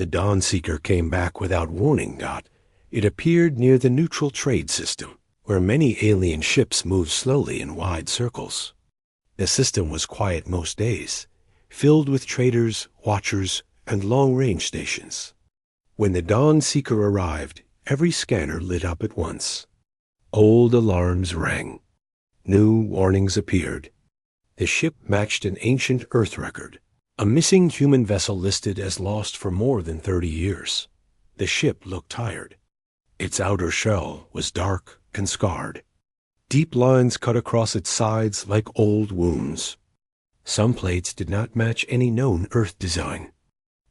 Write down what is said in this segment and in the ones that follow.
The Dawnseeker came back without warning, Dot. It appeared near the neutral trade system, where many alien ships moved slowly in wide circles. The system was quiet most days, filled with traders, watchers, and long-range stations. When the Dawnseeker arrived, every scanner lit up at once. Old alarms rang. New warnings appeared. The ship matched an ancient Earth record, a missing human vessel listed as lost for more than 30 years. The ship looked tired. Its outer shell was dark and scarred. Deep lines cut across its sides like old wounds. Some plates did not match any known Earth design.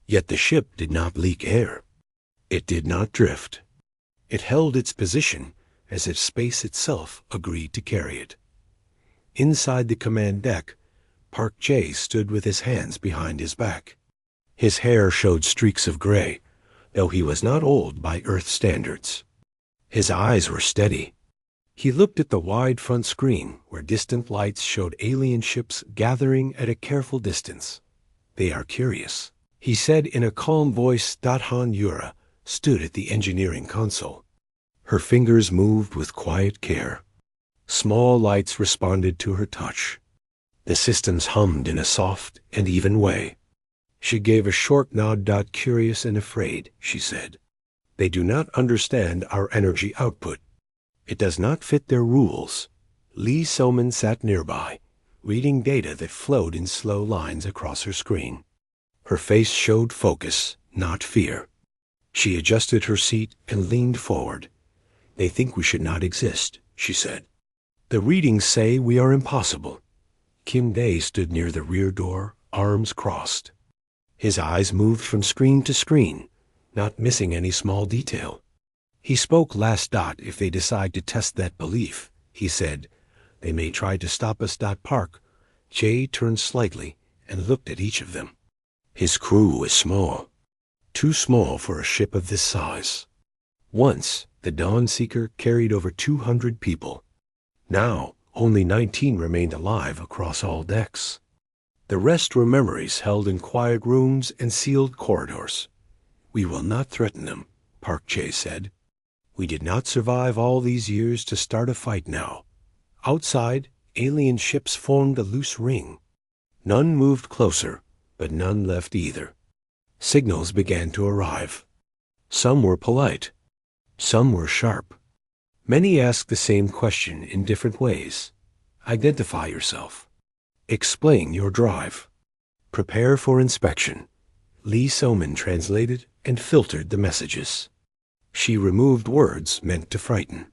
Yet the ship did not leak air. It did not drift. It held its position as if space itself agreed to carry it. Inside the command deck, Park J stood with his hands behind his back. His hair showed streaks of gray, though he was not old by Earth standards. His eyes were steady. He looked at the wide front screen where distant lights showed alien ships gathering at a careful distance. "They are curious," he said in a calm voice. Han Yura stood at the engineering console. Her fingers moved with quiet care. Small lights responded to her touch. The systems hummed in a soft and even way. She gave a short nod. "Curious and afraid," she said. "They do not understand our energy output. It does not fit their rules." Lee Soman sat nearby, reading data that flowed in slow lines across her screen. Her face showed focus, not fear. She adjusted her seat and leaned forward. "They think we should not exist," she said. "The readings say we are impossible." Kim Day stood near the rear door, arms crossed. His eyes moved from screen to screen, not missing any small detail. He spoke last. "If they decide to test that belief," he said, "they may try to stop us." Park J turned slightly and looked at each of them. His crew was small, too small for a ship of this size. Once, the Dawnseeker carried over 200 people. Now, only 19 remained alive across all decks. The rest were memories held in quiet rooms and sealed corridors. "We will not threaten them," Park J said. "We did not survive all these years to start a fight now." Outside, alien ships formed a loose ring. None moved closer, but none left either. Signals began to arrive. Some were polite. Some were sharp. Many asked the same question in different ways. "Identify yourself." "Explain your drive." "Prepare for inspection." Lee Soman translated and filtered the messages. She removed words meant to frighten.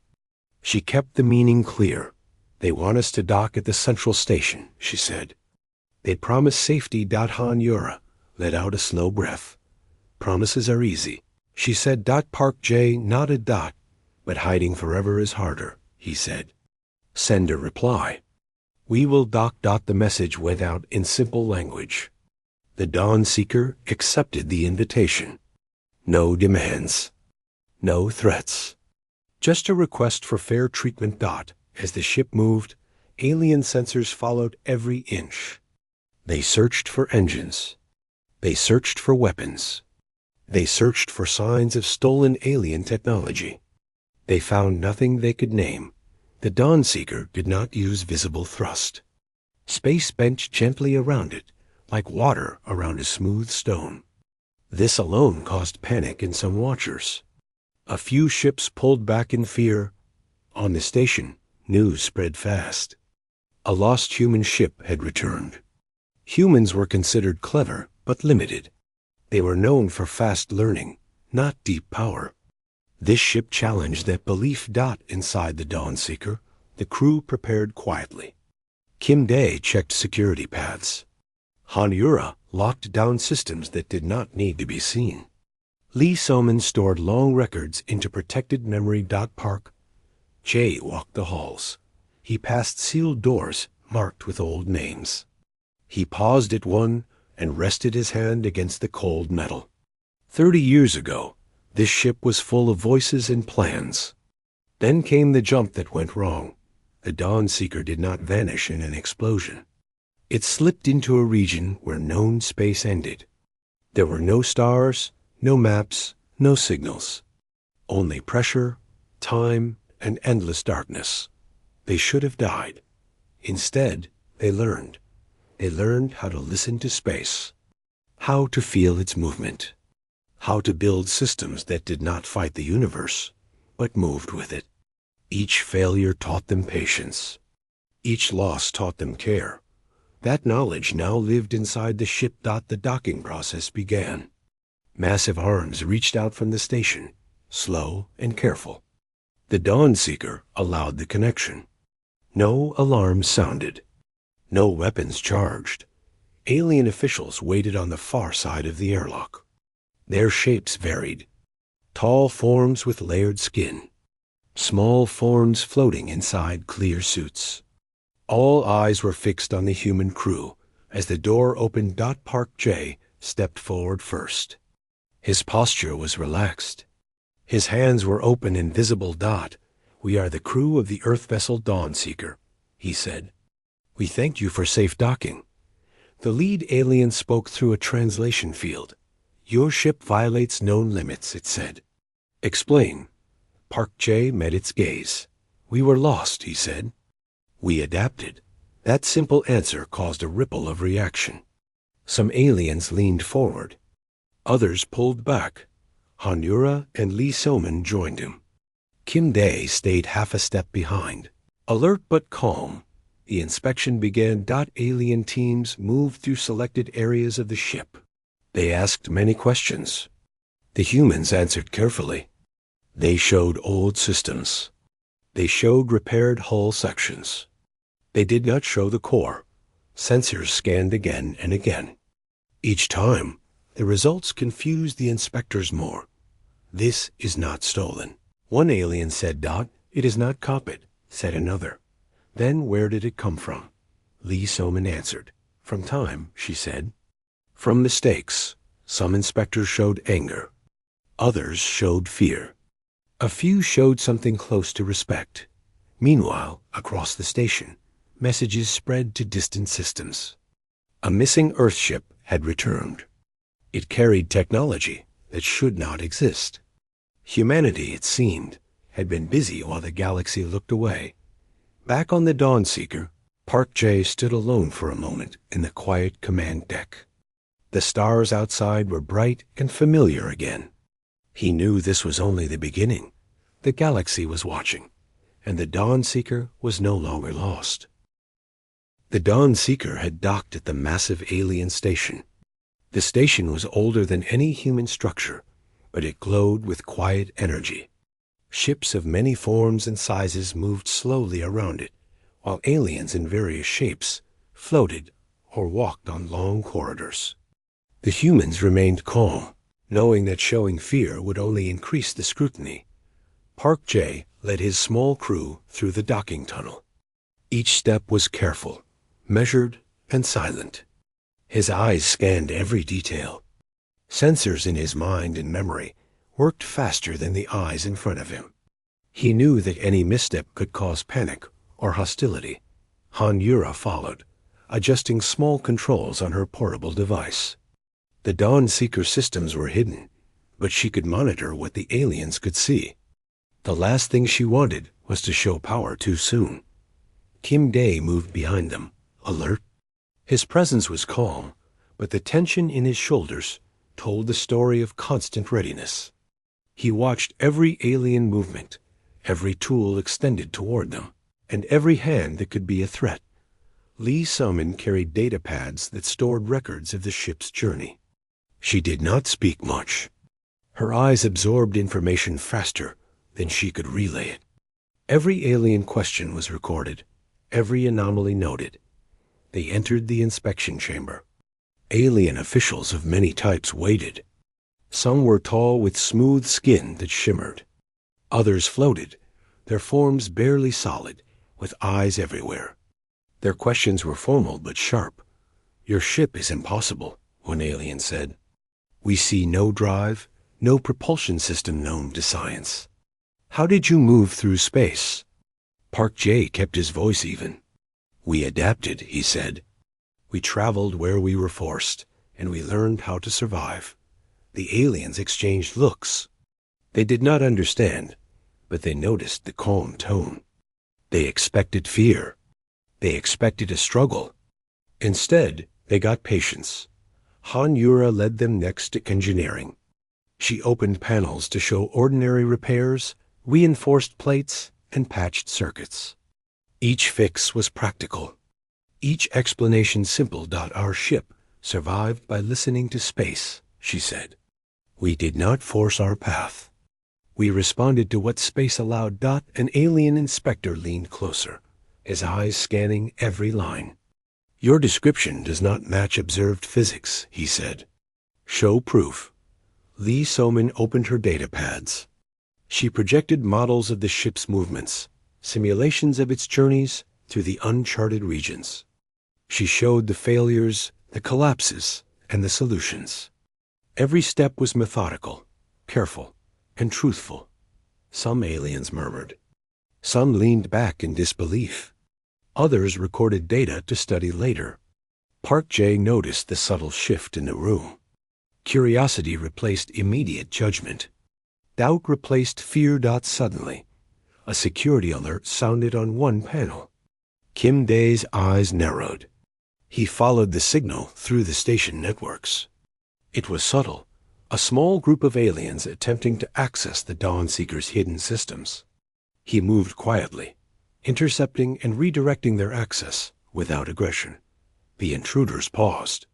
She kept the meaning clear. "They want us to dock at the central station," she said. "They promise safety." Han Yura let out a slow breath. "Promises are easy," she said. Park J nodded. "But hiding forever is harder," he said. "Send a reply." "We will dock." The message went out in simple language. The Dawnseeker accepted the invitation. No demands. No threats. Just a request for fair treatment. As the ship moved, alien sensors followed every inch. They searched for engines. They searched for weapons. They searched for signs of stolen alien technology. They found nothing they could name. The Dawnseeker did not use visible thrust. Space bent gently around it, like water around a smooth stone. This alone caused panic in some watchers. A few ships pulled back in fear. On the station, news spread fast. A lost human ship had returned. Humans were considered clever, but limited. They were known for fast learning, not deep power. This ship challenged that belief. Inside the Dawnseeker, the crew prepared quietly. Kim Day checked security paths. Han Yura locked down systems that did not need to be seen. Lee Soman stored long records into protected memory. Park J walked the halls. He passed sealed doors marked with old names. He paused at one and rested his hand against the cold metal. 30 years ago, this ship was full of voices and plans. Then came the jump that went wrong. The Dawnseeker did not vanish in an explosion. It slipped into a region where known space ended. There were no stars, No maps, no signals. Only pressure, time, and endless darkness. They should have died. Instead, they learned. They learned how to listen to space, how to feel its movement, how to build systems that did not fight the universe, but moved with it. Each failure taught them patience. Each loss taught them care. That knowledge now lived inside the ship. The docking process began. Massive arms reached out from the station, slow and careful. The Dawn Seeker allowed the connection. No alarms sounded. No weapons charged. Alien officials waited on the far side of the airlock. Their shapes varied. Tall forms with layered skin. Small forms floating inside clear suits. All eyes were fixed on the human crew as the door opened. Park J stepped forward first. His posture was relaxed. His hands were open and visible. "We are the crew of the Earth vessel Dawn Seeker," he said. "We thank you for safe docking." The lead alien spoke through a translation field. "Your ship violates known limits," it said. "Explain." Park J met its gaze. "We were lost," he said. "We adapted." That simple answer caused a ripple of reaction. Some aliens leaned forward. Others pulled back. Hanura and Lee Soman joined him. Kim Dae stayed half a step behind. Alert but calm, the inspection began. Alien teams moved through selected areas of the ship. They asked many questions. The humans answered carefully. They showed old systems. They showed repaired hull sections. They did not show the core. Sensors scanned again and again. Each time, the results confused the inspectors more. "This is not stolen." One alien said. "It is not copied," said another. "Then where did it come from?" Lee Soman answered. "From time," she said. "From mistakes." Some inspectors showed anger. Others showed fear. A few showed something close to respect. Meanwhile, across the station, messages spread to distant systems. A missing Earthship had returned. It carried technology that should not exist. Humanity, it seemed, had been busy while the galaxy looked away. Back on the Dawn Seeker, Park J stood alone for a moment in the quiet command deck. The stars outside were bright and familiar again. He knew this was only the beginning. The galaxy was watching, and the Dawn Seeker was no longer lost. The Dawn Seeker had docked at the massive alien station. The station was older than any human structure, but it glowed with quiet energy. Ships of many forms and sizes moved slowly around it, while aliens in various shapes floated or walked on long corridors. The humans remained calm, knowing that showing fear would only increase the scrutiny. Park J led his small crew through the docking tunnel. Each step was careful, measured, and silent. His eyes scanned every detail. Sensors in his mind and memory worked faster than the eyes in front of him. He knew that any misstep could cause panic or hostility. Hanura followed, adjusting small controls on her portable device. The Dawn Seeker systems were hidden, but she could monitor what the aliens could see. The last thing she wanted was to show power too soon. Kim Dae moved behind them, alert. His presence was calm, but the tension in his shoulders told the story of constant readiness. He watched every alien movement, every tool extended toward them, and every hand that could be a threat. Lee Soman carried data pads that stored records of the ship's journey. She did not speak much. Her eyes absorbed information faster than she could relay it. Every alien question was recorded, every anomaly noted. They entered the inspection chamber. Alien officials of many types waited. Some were tall with smooth skin that shimmered. Others floated, their forms barely solid, with eyes everywhere. Their questions were formal but sharp. "Your ship is impossible," one alien said. "We see no drive, no propulsion system known to science. How did you move through space?" Park J kept his voice even. "We adapted," he said. "We traveled where we were forced, and we learned how to survive. The aliens exchanged looks. They did not understand, but they noticed the calm tone. They expected fear. They expected a struggle. Instead, they got patience. Han Yura led them next to engineering. She opened panels to show ordinary repairs, reinforced plates, and patched circuits. Each fix was practical. Each explanation simple. Our ship survived by listening to space, she said. We did not force our path. We responded to what space allowed. An alien inspector leaned closer, his eyes scanning every line. Your description does not match observed physics, he said. Show proof. Lee Soman opened her data pads. She projected models of the ship's movements, simulations of its journeys through the uncharted regions. She showed the failures, the collapses, and the solutions. Every step was methodical, careful, and truthful. Some aliens murmured. Some leaned back in disbelief. Others recorded data to study later. Park Jae noticed the subtle shift in the room. Curiosity replaced immediate judgment. Doubt replaced fear. Suddenly, a security alert sounded on one panel. Kim Dae's eyes narrowed. He followed the signal through the station networks. It was subtle, a small group of aliens attempting to access the Dawnseeker's hidden systems. He moved quietly, intercepting and redirecting their access without aggression. The intruders paused.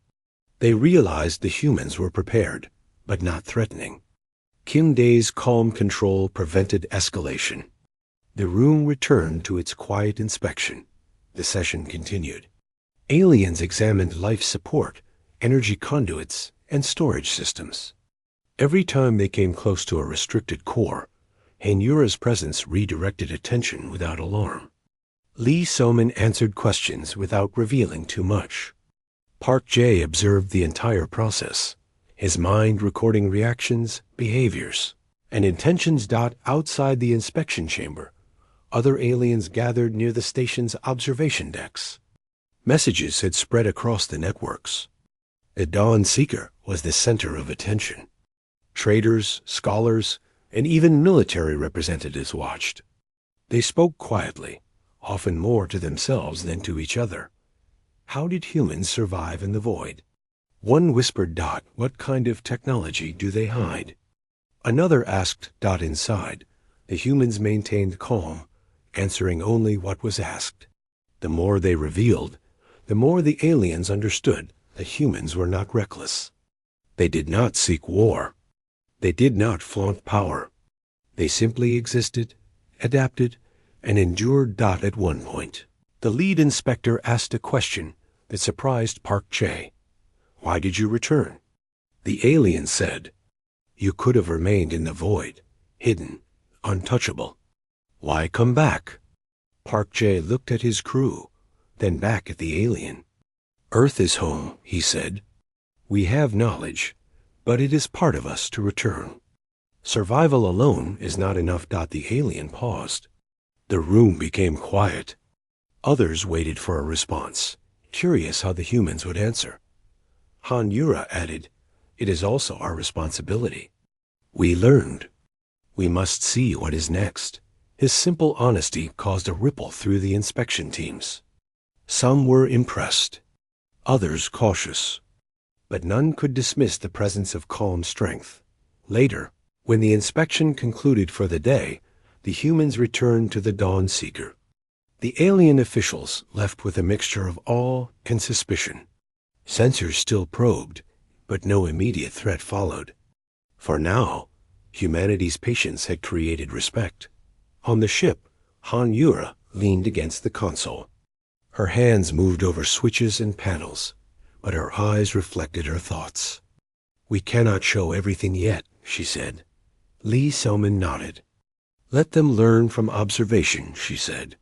They realized the humans were prepared, but not threatening. Kim Dae's calm control prevented escalation. The room returned to its quiet inspection. The session continued. Aliens examined life support, energy conduits, and storage systems. Every time they came close to a restricted core, Hainura's presence redirected attention without alarm. Lee Soman answered questions without revealing too much. Park Jae observed the entire process, his mind recording reactions, behaviors, and intentions. Outside the inspection chamber, other aliens gathered near the station's observation decks. Messages had spread across the networks. The Dawnseeker was the center of attention. Traders, scholars, and even military representatives watched. They spoke quietly, often more to themselves than to each other. How did humans survive in the void? One whispered. What kind of technology do they hide? Another asked. Inside, the humans maintained calm, answering only what was asked. The more they revealed, the more the aliens understood that humans were not reckless. They did not seek war. They did not flaunt power. They simply existed, adapted, and endured. At one point, the lead inspector asked a question that surprised Park Jae. Why did you return? The alien said, you could have remained in the void, hidden, untouchable. Why come back? Park Jae looked at his crew, then back at the alien. Earth is home, he said. We have knowledge, but it is part of us to return. Survival alone is not enough. The alien paused. The room became quiet. Others waited for a response, curious how the humans would answer. Han Yura added, it is also our responsibility. We learned. We must see what is next. His simple honesty caused a ripple through the inspection teams. Some were impressed, others cautious, but none could dismiss the presence of calm strength. Later, when the inspection concluded for the day, the humans returned to the Dawnseeker. The alien officials left with a mixture of awe and suspicion. Sensors still probed, but no immediate threat followed. For now, humanity's patience had created respect. On the ship, Han Yura leaned against the console. Her hands moved over switches and panels, but her eyes reflected her thoughts. We cannot show everything yet, she said. Lee Soman nodded. Let them learn from observation, she said.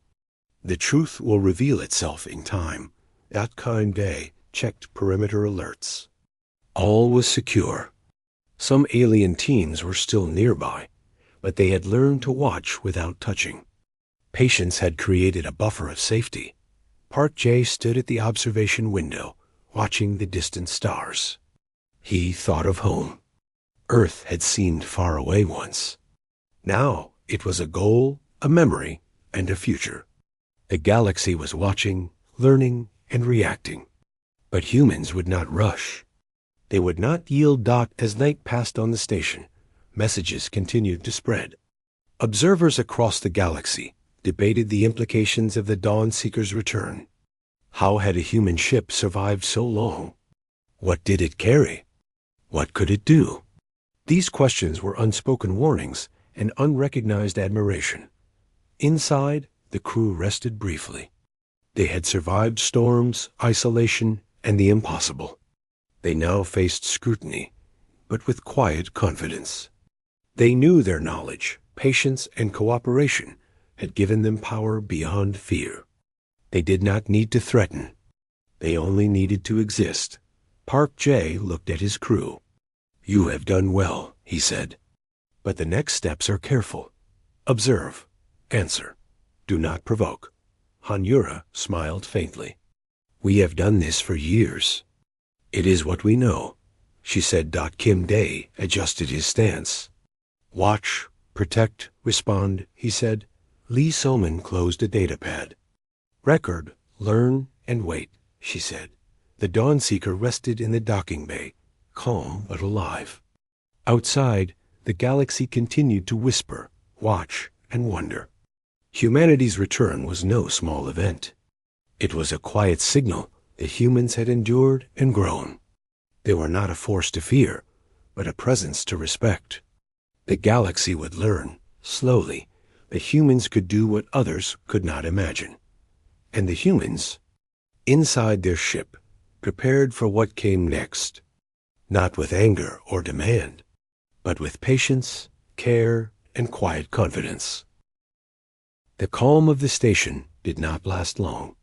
The truth will reveal itself in time. That kind day checked perimeter alerts. All was secure. Some alien teams were still nearby, but they had learned to watch without touching. Patience had created a buffer of safety. Park Jae stood at the observation window, watching the distant stars. He thought of home. Earth had seemed far away once. Now it was a goal, a memory, and a future. The galaxy was watching, learning, and reacting. But humans would not rush. They would not yield. As night passed on the station, messages continued to spread. Observers across the galaxy debated the implications of the Dawn Seeker's return. How had a human ship survived so long? What did it carry? What could it do? These questions were unspoken warnings and unrecognized admiration. Inside, the crew rested briefly. They had survived storms, isolation, and the impossible. They now faced scrutiny, but with quiet confidence. They knew their knowledge, patience, and cooperation had given them power beyond fear. They did not need to threaten. They only needed to exist. Park J looked at his crew. "You have done well," he said. "But the next steps are careful. Observe. Answer. Do not provoke." Hanura smiled faintly. "We have done this for years. It is what we know," she said. Kim Day adjusted his stance. "Watch, protect, respond," he said. Lee Soman closed a datapad. "Record, learn, and wait," she said. The Dawn Seeker rested in the docking bay, calm but alive. Outside, the galaxy continued to whisper, watch, and wonder. Humanity's return was no small event. It was a quiet signal that humans had endured and grown. They were not a force to fear, but a presence to respect. The galaxy would learn, slowly, that humans could do what others could not imagine. And the humans, inside their ship, prepared for what came next, not with anger or demand, but with patience, care, and quiet confidence. The calm of the station did not last long.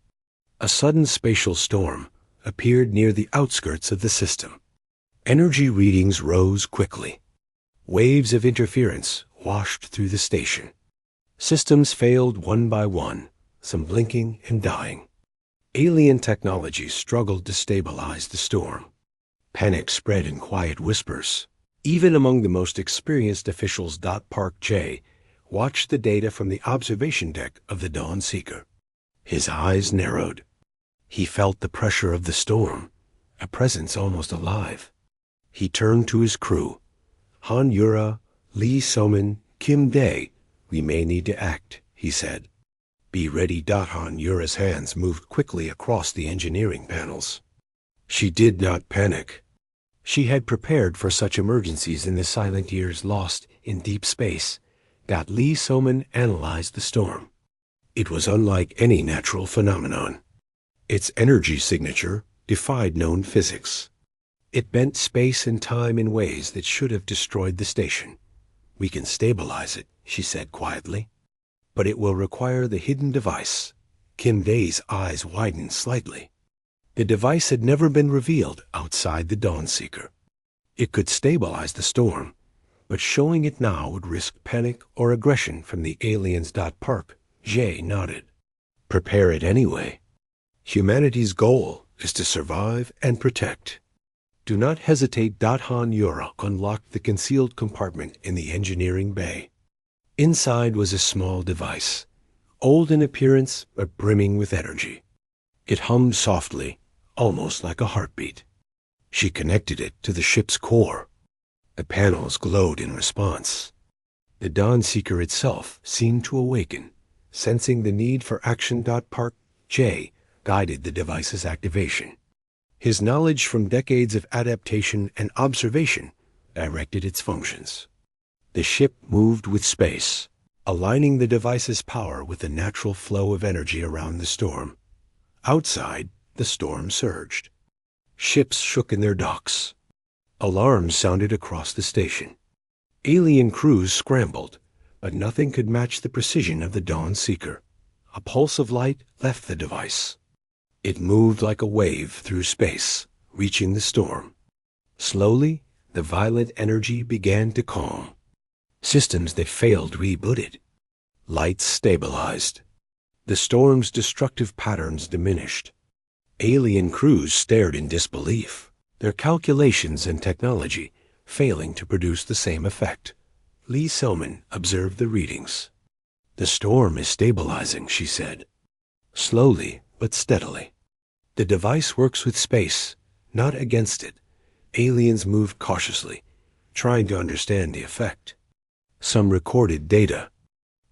A sudden spatial storm appeared near the outskirts of the system. Energy readings rose quickly. Waves of interference washed through the station. Systems failed one by one, some blinking and dying. Alien technology struggled to stabilize the storm. Panic spread in quiet whispers. Even among the most experienced officials. Park J watched the data from the observation deck of the Dawn Seeker. His eyes narrowed. He felt the pressure of the storm, a presence almost alive. He turned to his crew. "Han Yura, Lee Soman, Kim Day, we may need to act," he said. "Be ready." Han Yura's hands moved quickly across the engineering panels. She did not panic. She had prepared for such emergencies in the silent years lost in deep space. Lee Soman analyzed the storm. It was unlike any natural phenomenon. Its energy signature defied known physics. It bent space and time in ways that should have destroyed the station. "We can stabilize it," she said quietly. "But it will require the hidden device." Kim Day's eyes widened slightly. The device had never been revealed outside the Dawn Seeker. It could stabilize the storm, but showing it now would risk panic or aggression from the aliens. Park J nodded. "Prepare it anyway. Humanity's goal is to survive and protect. Do not hesitate." Han Yura unlocked the concealed compartment in the engineering bay. Inside was a small device, old in appearance but brimming with energy. It hummed softly, almost like a heartbeat. She connected it to the ship's core. The panels glowed in response. The Dawn Seeker itself seemed to awaken, sensing the need for action. Park J guided the device's activation. His knowledge from decades of adaptation and observation directed its functions. The ship moved with space, aligning the device's power with the natural flow of energy around the storm. Outside, the storm surged. Ships shook in their docks. Alarms sounded across the station. Alien crews scrambled, but nothing could match the precision of the Dawn Seeker. A pulse of light left the device. It moved like a wave through space, reaching the storm. Slowly, the violet energy began to calm. Systems that failed rebooted. Lights stabilized. The storm's destructive patterns diminished. Alien crews stared in disbelief. Their calculations and technology failing to produce the same effect. Lee Selman observed the readings. "The storm is stabilizing," she said. "Slowly but steadily. The device works with space, not against it." Aliens moved cautiously, trying to understand the effect. Some recorded data.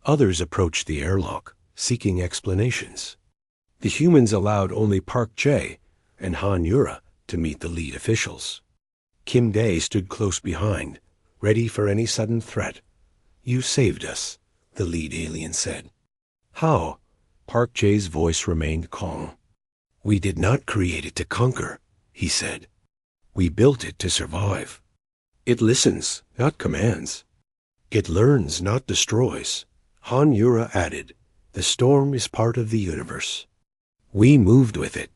Others approached the airlock, seeking explanations. The humans allowed only Park Jae and Han Yura to meet the lead officials. Kim Dae stood close behind, ready for any sudden threat. "You saved us," the lead alien said. "How?" Park Jae's voice remained calm. "We did not create it to conquer," he said. "We built it to survive. It listens, not commands. It learns, not destroys." Han Yura added, "The storm is part of the universe. We moved with it.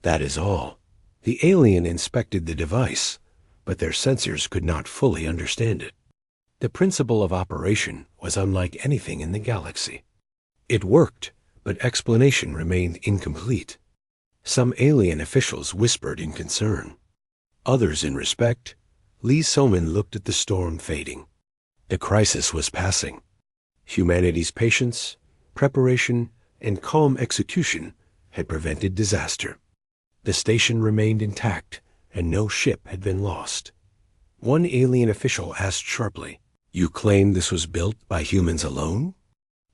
That is all." The alien inspected the device, but their sensors could not fully understand it. The principle of operation was unlike anything in the galaxy. It worked, but explanation remained incomplete. Some alien officials whispered in concern. Others in respect. Lee Soman looked at the storm fading. The crisis was passing. Humanity's patience, preparation, and calm execution had prevented disaster. The station remained intact, and no ship had been lost. One alien official asked sharply, "You claim this was built by humans alone?"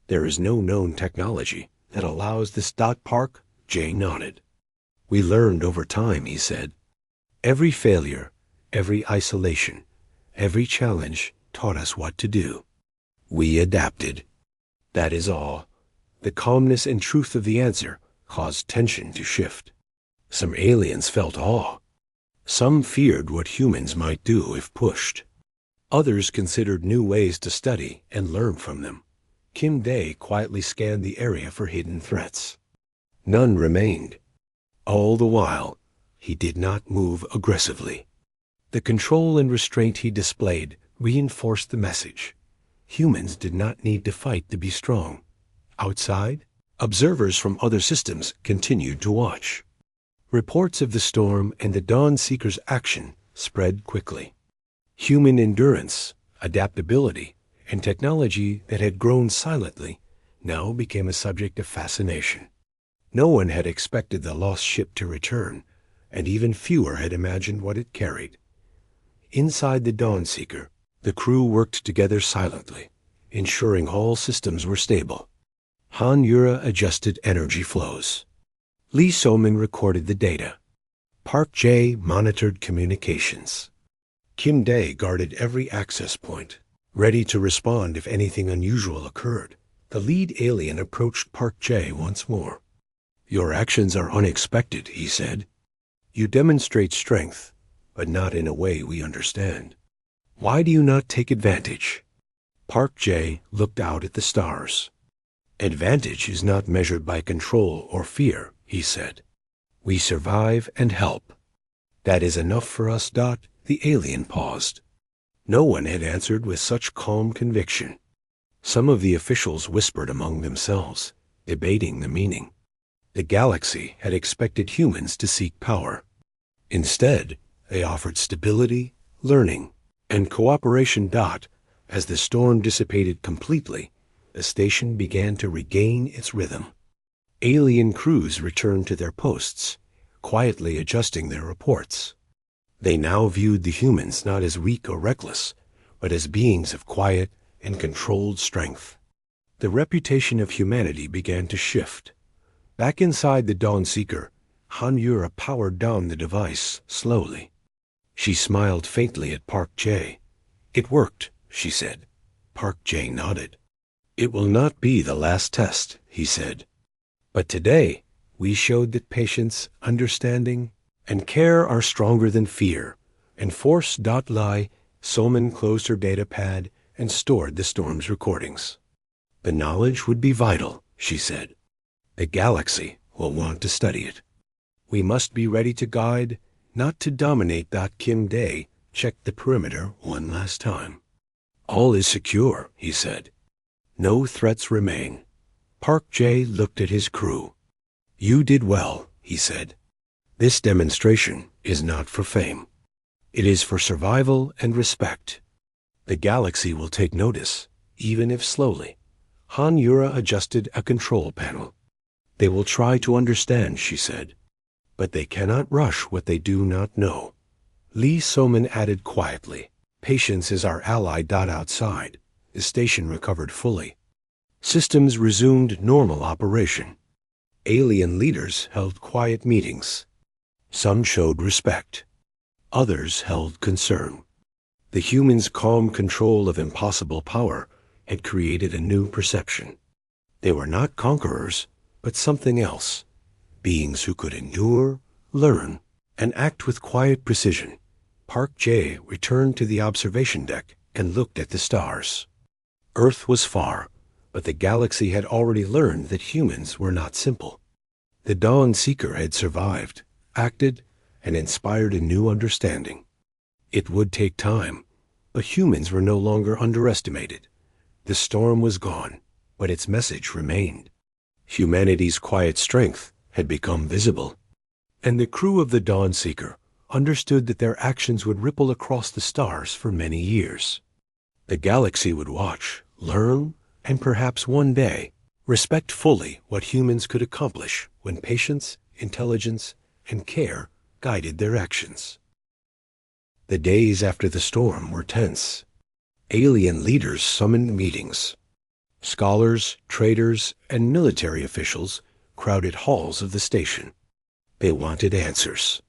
"There is no known technology that allows this." Park Jae nodded. "We learned over time," he said. "Every failure, every isolation, every challenge taught us what to do. We adapted. That is all." The calmness and truth of the answer caused tension to shift. Some aliens felt awe. Some feared what humans might do if pushed. Others considered new ways to study and learn from them. Kim Dae quietly scanned the area for hidden threats. None remained. All the while, he did not move aggressively. The control and restraint he displayed reinforced the message. Humans did not need to fight to be strong. Outside, observers from other systems continued to watch. Reports of the storm and the Dawn Seeker's action spread quickly. Human endurance, adaptability, and technology that had grown silently now became a subject of fascination. No one had expected the lost ship to return, and even fewer had imagined what it carried. Inside the Dawn Seeker, the crew worked together silently, ensuring all systems were stable. Han Yura adjusted energy flows. Lee Soman recorded the data. Park Jae monitored communications. Kim Dae guarded every access point, ready to respond if anything unusual occurred. The lead alien approached Park Jae once more. "Your actions are unexpected," he said. "You demonstrate strength, but not in a way we understand. Why do you not take advantage?" Park Jae looked out at the stars. "Advantage is not measured by control or fear," he said. "We survive and help. That is enough for us." The alien paused. No one had answered with such calm conviction. Some of the officials whispered among themselves, debating the meaning. The galaxy had expected humans to seek power. Instead, they offered stability, learning, and cooperation. As the storm dissipated completely, the station began to regain its rhythm. Alien crews returned to their posts, quietly adjusting their reports. They now viewed the humans not as weak or reckless, but as beings of quiet and controlled strength. The reputation of humanity began to shift. Back inside the Dawn Seeker, Han Yura powered down the device slowly. She smiled faintly at Park Jae. "It worked," she said. Park Jae nodded. "It will not be the last test," he said. "But today, we showed that patience, understanding, and care are stronger than fear, and force." Lie. Soman closed her data pad and stored the storm's recordings. "The knowledge would be vital," she said. "The galaxy will want to study it. We must be ready to guide, not to dominate." Kim Dae checked the perimeter one last time. "All is secure," he said. "No threats remain." Park Jae looked at his crew. "You did well," he said. "This demonstration is not for fame. It is for survival and respect. The galaxy will take notice, even if slowly. Han Yura adjusted a control panel. They will try to understand, she said, but they cannot rush what they do not know. Lee Soman added quietly, patience is our ally. Outside, the station recovered fully. Systems resumed normal operation. Alien leaders held quiet meetings. Some showed respect. Others held concern. The humans' calm control of impossible power had created a new perception. They were not conquerors, but something else. Beings who could endure, learn, and act with quiet precision. Park J returned to the observation deck and looked at the stars. Earth was far, but the galaxy had already learned that humans were not simple. The Dawn Seeker had survived, acted, and inspired a new understanding. It would take time, but humans were no longer underestimated. The storm was gone, but its message remained. Humanity's quiet strength had become visible, and the crew of the Dawn Seeker understood that their actions would ripple across the stars for many years. The galaxy would watch, learn, and perhaps one day respect fully what humans could accomplish when patience, intelligence, and care guided their actions. The days after the storm were tense. Alien leaders summoned meetings. Scholars, traders, and military officials crowded halls of the station. They wanted answers.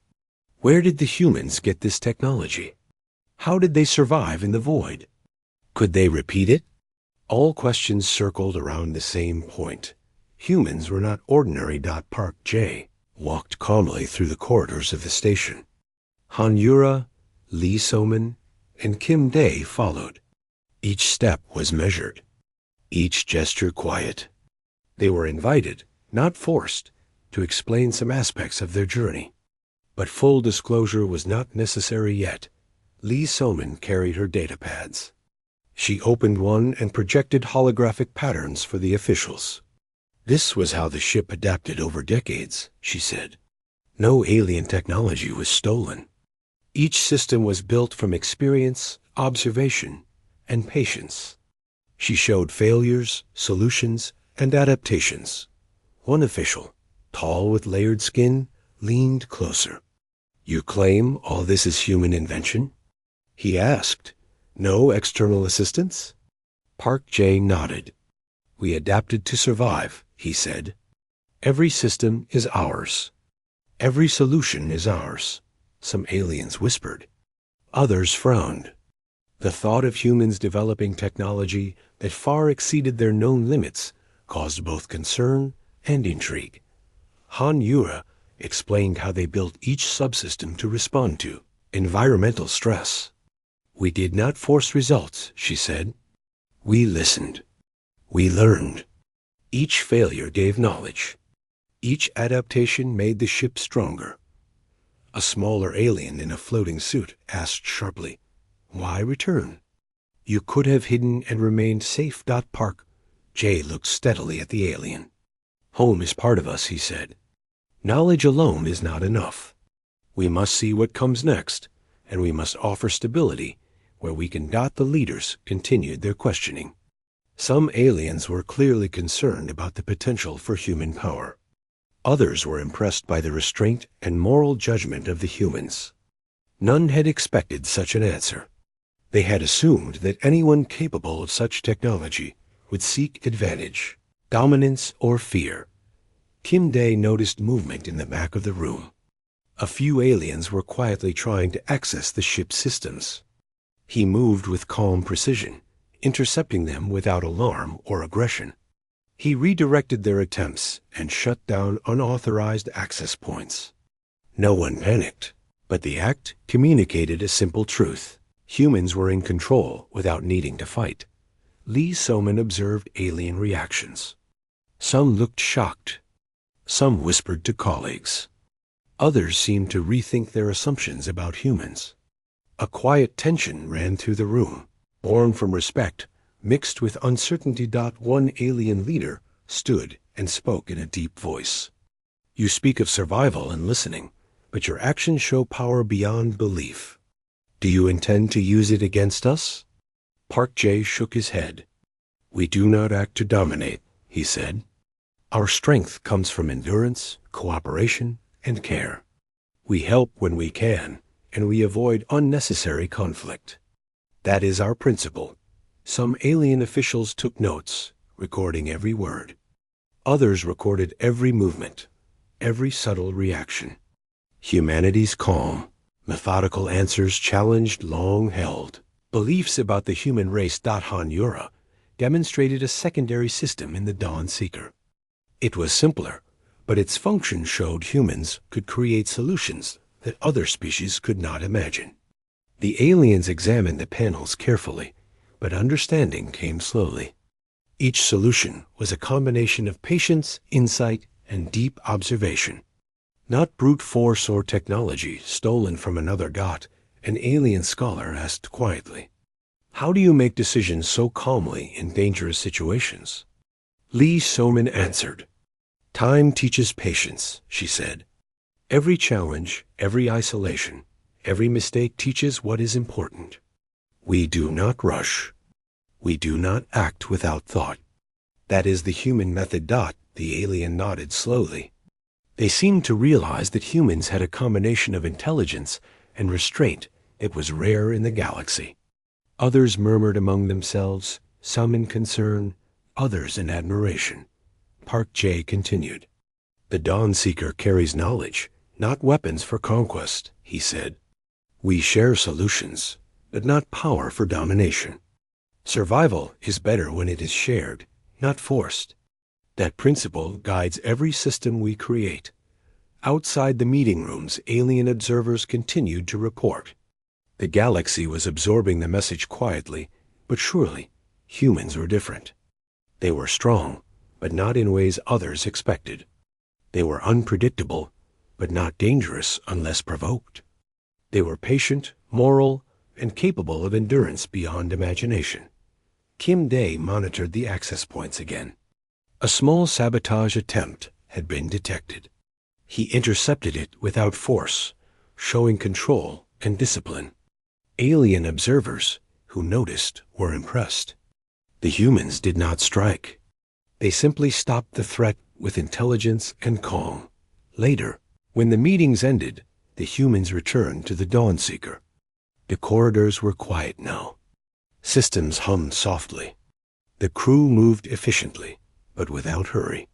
Where did the humans get this technology? How did they survive in the void? Could they repeat it? All questions circled around the same point. Humans were not ordinary. Park J walked calmly through the corridors of the station. Han Yura, Lee Soman, and Kim Dae followed. Each step was measured, each gesture quiet. They were invited, not forced, to explain some aspects of their journey. But full disclosure was not necessary yet. Lee Soman carried her datapads. She opened one and projected holographic patterns for the officials. This was how the ship adapted over decades, she said. No alien technology was stolen. Each system was built from experience, observation, and patience. She showed failures, solutions, and adaptations. One official, tall with layered skin, leaned closer. You claim all this is human invention? He asked. No external assistance? Park J nodded. We adapted to survive, he said. Every system is ours. Every solution is ours. Some aliens whispered. Others frowned. The thought of humans developing technology that far exceeded their known limits caused both concern and intrigue. Han Yura explained how they built each subsystem to respond to environmental stress. We did not force results, she said. We listened. We learned. Each failure gave knowledge. Each adaptation made the ship stronger. A smaller alien in a floating suit asked sharply, Why return? You could have hidden and remained safe. Park J looked steadily at the alien. Home is part of us, he said. Knowledge alone is not enough. We must see what comes next, and we must offer stability where we can. The leaders continued their questioning. Some aliens were clearly concerned about the potential for human power. Others were impressed by the restraint and moral judgment of the humans. None had expected such an answer. They had assumed that anyone capable of such technology would seek advantage, dominance, or fear. Kim Dae noticed movement in the back of the room. A few aliens were quietly trying to access the ship's systems. He moved with calm precision, intercepting them without alarm or aggression. He redirected their attempts and shut down unauthorized access points. No one panicked, but the act communicated a simple truth. Humans were in control without needing to fight. Lee Soman observed alien reactions. Some looked shocked. Some whispered to colleagues. Others seemed to rethink their assumptions about humans. A quiet tension ran through the room, born from respect, mixed with uncertainty. One alien leader stood and spoke in a deep voice. You speak of survival and listening, but your actions show power beyond belief. Do you intend to use it against us? Park J shook his head. We do not act to dominate, he said. Our strength comes from endurance, cooperation, and care. We help when we can, and we avoid unnecessary conflict. That is our principle. Some alien officials took notes, recording every word. Others recorded every movement, every subtle reaction. Humanity's calm, methodical answers challenged long-held beliefs about the human race. Han-Yura demonstrated a secondary system in the Dawn Seeker. It was simpler, but its function showed humans could create solutions that other species could not imagine. The aliens examined the panels carefully, but understanding came slowly. Each solution was a combination of patience, insight, and deep observation. Not brute force or technology stolen from another dot, an alien scholar asked quietly. How do you make decisions so calmly in dangerous situations? Lee Soman answered. Time teaches patience, she said. Every challenge, every isolation, every mistake teaches what is important. We do not rush. We do not act without thought. That is the human method. The alien nodded slowly. They seemed to realize that humans had a combination of intelligence and restraint that was rare in the galaxy. Others murmured among themselves, some in concern, others in admiration. Park J continued. The Dawn Seeker carries knowledge, not weapons for conquest, he said. We share solutions, but not power for domination. Survival is better when it is shared, not forced. That principle guides every system we create. Outside the meeting rooms, alien observers continued to report. The galaxy was absorbing the message quietly, but surely humans were different. They were strong, but not in ways others expected. They were unpredictable, but not dangerous unless provoked. They were patient, moral, and capable of endurance beyond imagination. Kim Day monitored the access points again. A small sabotage attempt had been detected. He intercepted it without force, showing control and discipline. Alien observers who noticed were impressed. The humans did not strike. They simply stopped the threat with intelligence and calm. Later, when the meetings ended, the humans returned to the Dawn Seeker. The corridors were quiet now. Systems hummed softly. The crew moved efficiently, but without hurry.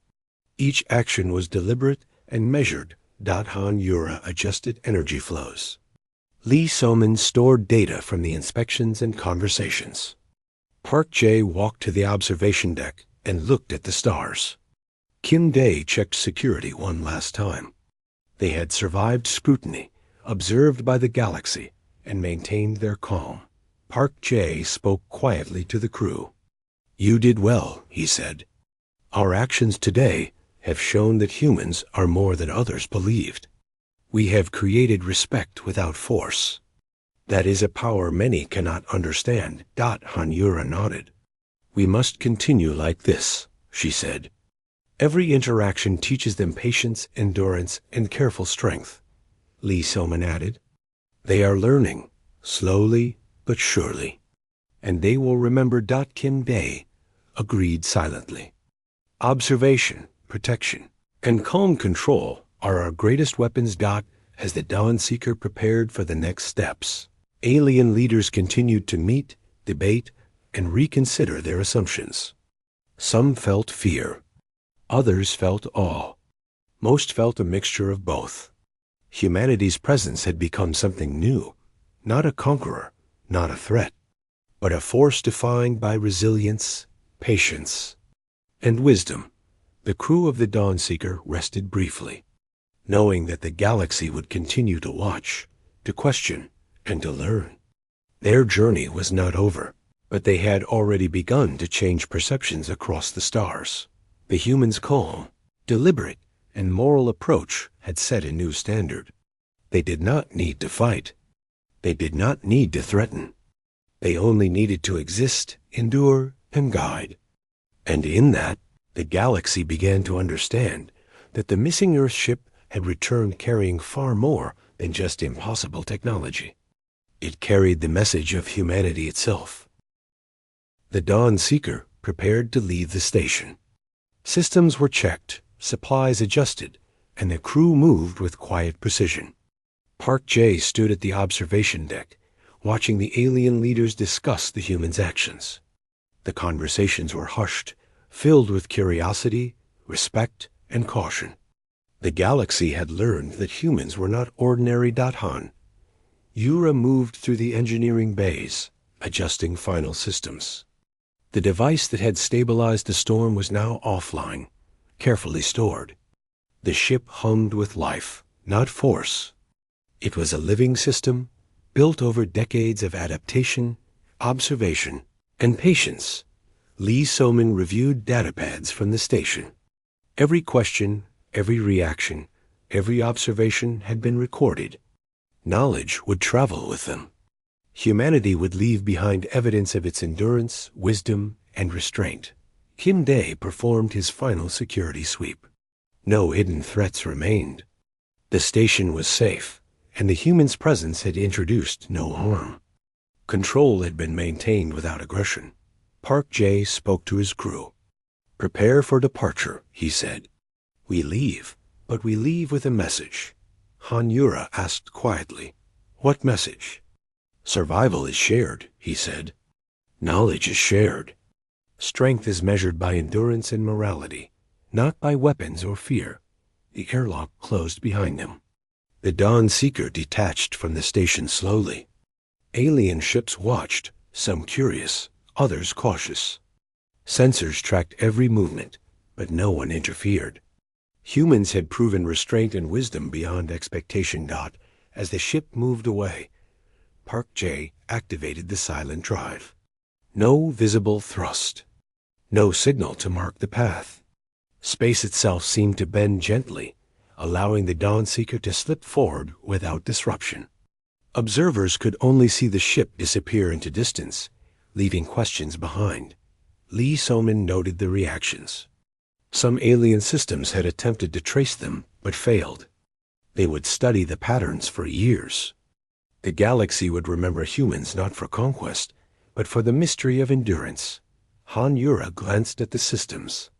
Each action was deliberate and measured. Han-Yura adjusted energy flows. Lee Soman stored data from the inspections and conversations. Park J walked to the observation deck and looked at the stars. Kim Day checked security one last time. They had survived scrutiny, observed by the galaxy, and maintained their calm. Park J spoke quietly to the crew. You did well, he said. Our actions today have shown that humans are more than others believed. We have created respect without force. That is a power many cannot understand. Han-Yura nodded. We must continue like this, she said. Every interaction teaches them patience, endurance, and careful strength. Lee Soman added. They are learning, slowly but surely. And they will remember. Kim Day agreed silently. Observation, protection, and calm control are our greatest weapons. As the Dawn Seeker prepared for the next steps, alien leaders continued to meet, debate, and reconsider their assumptions. Some felt fear. Others felt awe. Most felt a mixture of both. Humanity's presence had become something new, not a conqueror, not a threat, but a force defined by resilience, patience, and wisdom. The crew of the Dawn Seeker rested briefly, knowing that the galaxy would continue to watch, to question, and to learn. Their journey was not over, but they had already begun to change perceptions across the stars. The humans' calm, deliberate, and moral approach had set a new standard. They did not need to fight. They did not need to threaten. They only needed to exist, endure, and guide. And in that, the galaxy began to understand that the missing Earth ship had returned carrying far more than just impossible technology. It carried the message of humanity itself. The Dawn Seeker prepared to leave the station. Systems were checked, supplies adjusted, and the crew moved with quiet precision. Park J stood at the observation deck, watching the alien leaders discuss the humans' actions. The conversations were hushed, filled with curiosity, respect, and caution. The galaxy had learned that humans were not ordinary Han. Yura moved through the engineering bays, adjusting final systems. The device that had stabilized the storm was now offline, carefully stored. The ship hummed with life, not force. It was a living system, built over decades of adaptation, observation, and patience. Lee Soman reviewed datapads from the station. Every question, every reaction, every observation had been recorded. Knowledge would travel with them. Humanity would leave behind evidence of its endurance, wisdom, and restraint. Kim Day performed his final security sweep. No hidden threats remained. The station was safe, and the human's presence had introduced no harm. Control had been maintained without aggression. Park J spoke to his crew. "Prepare for departure," he said. "We leave, but we leave with a message." Han Yura asked quietly, "What message?" "Survival is shared," he said. "Knowledge is shared. Strength is measured by endurance and morality, not by weapons or fear." The airlock closed behind them. The Dawn Seeker detached from the station slowly. Alien ships watched, some curious, others cautious. Sensors tracked every movement, but no one interfered. Humans had proven restraint and wisdom beyond expectation. As the ship moved away, Park J activated the silent drive. No visible thrust. No signal to mark the path. Space itself seemed to bend gently, allowing the Dawn Seeker to slip forward without disruption. Observers could only see the ship disappear into distance, leaving questions behind. Lee Soman noted the reactions. Some alien systems had attempted to trace them, but failed. They would study the patterns for years. The galaxy would remember humans not for conquest, but for the mystery of endurance. Han Yura glanced at the systems.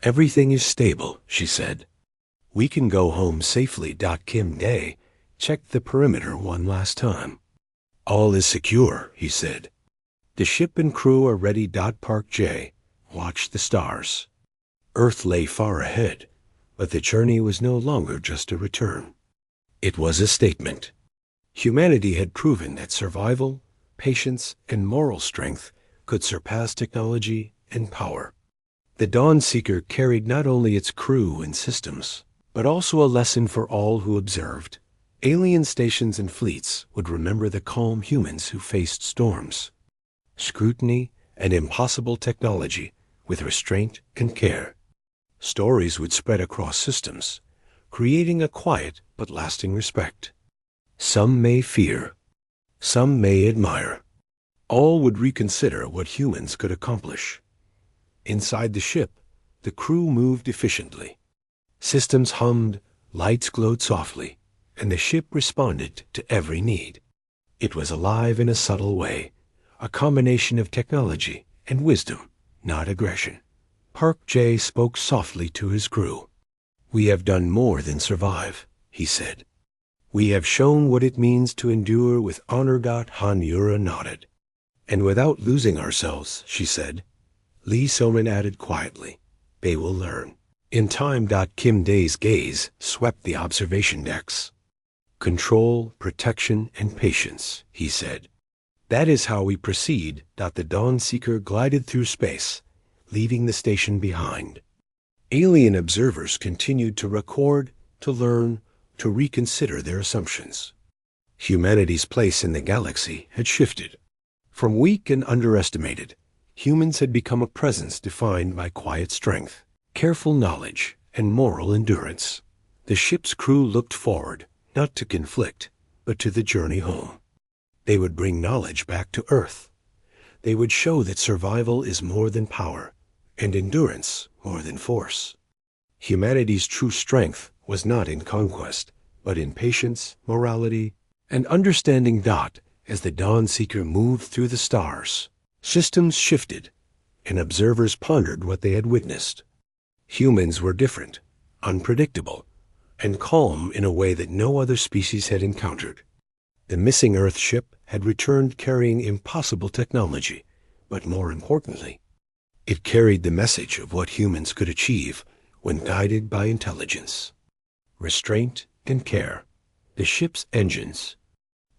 "Everything is stable," she said. "We can go home safely." Kim Day checked the perimeter one last time. "All is secure," he said. "The ship and crew are ready." Park J watched the stars. Earth lay far ahead, but the journey was no longer just a return. It was a statement. Humanity had proven that survival, patience, and moral strength could surpass technology and power. The Dawn Seeker carried not only its crew and systems, but also a lesson for all who observed. Alien stations and fleets would remember the calm humans who faced storms, scrutiny, and impossible technology with restraint and care. Stories would spread across systems, creating a quiet but lasting respect. Some may fear, some may admire. All would reconsider what humans could accomplish. Inside the ship, the crew moved efficiently. Systems hummed, lights glowed softly, and the ship responded to every need. It was alive in a subtle way, a combination of technology and wisdom, not aggression. Park J spoke softly to his crew. "We have done more than survive," he said. "We have shown what it means to endure with honor." Han Yura nodded. "And without losing ourselves," she said. Lee Soman added quietly, "They will learn." In time. Kim Day's gaze swept the observation decks. "Control, protection, and patience," he said. "That is how we proceed." The Dawn Seeker glided through space, leaving the station behind. Alien observers continued to record, to learn, to reconsider their assumptions. Humanity's place in the galaxy had shifted. From weak and underestimated, humans had become a presence defined by quiet strength, careful knowledge, and moral endurance. The ship's crew looked forward, not to conflict, but to the journey home. They would bring knowledge back to Earth. They would show that survival is more than power, and endurance more than force. Humanity's true strength was not in conquest, but in patience, morality, and understanding. As the Dawnseeker moved through the stars, systems shifted, and observers pondered what they had witnessed. Humans were different, unpredictable, and calm in a way that no other species had encountered. The missing Earth ship had returned carrying impossible technology, but more importantly, it carried the message of what humans could achieve when guided by intelligence. Restraint and care. The ship's engines,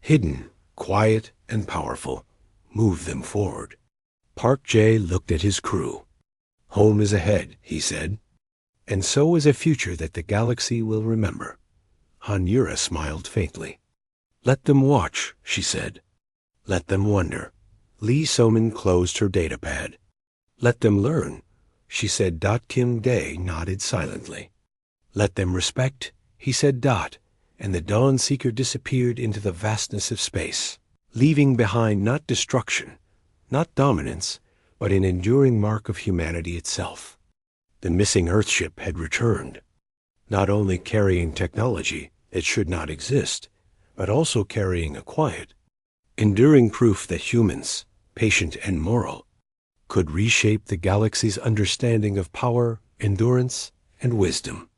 hidden, quiet, and powerful, moved them forward. Park J looked at his crew. Home is ahead, he said, and so is a future that the galaxy will remember. Hanura smiled faintly. Let them watch, she said. Let them wonder. Lee Soman closed her datapad. Let them learn, she said. Kim Day nodded silently. Let them respect, he said. And the Dawnseeker disappeared into the vastness of space, leaving behind not destruction, not dominance, but an enduring mark of humanity itself. The missing Earthship had returned, not only carrying technology that should not exist, but also carrying a quiet, enduring proof that humans, patient and moral, could reshape the galaxy's understanding of power, endurance, and wisdom.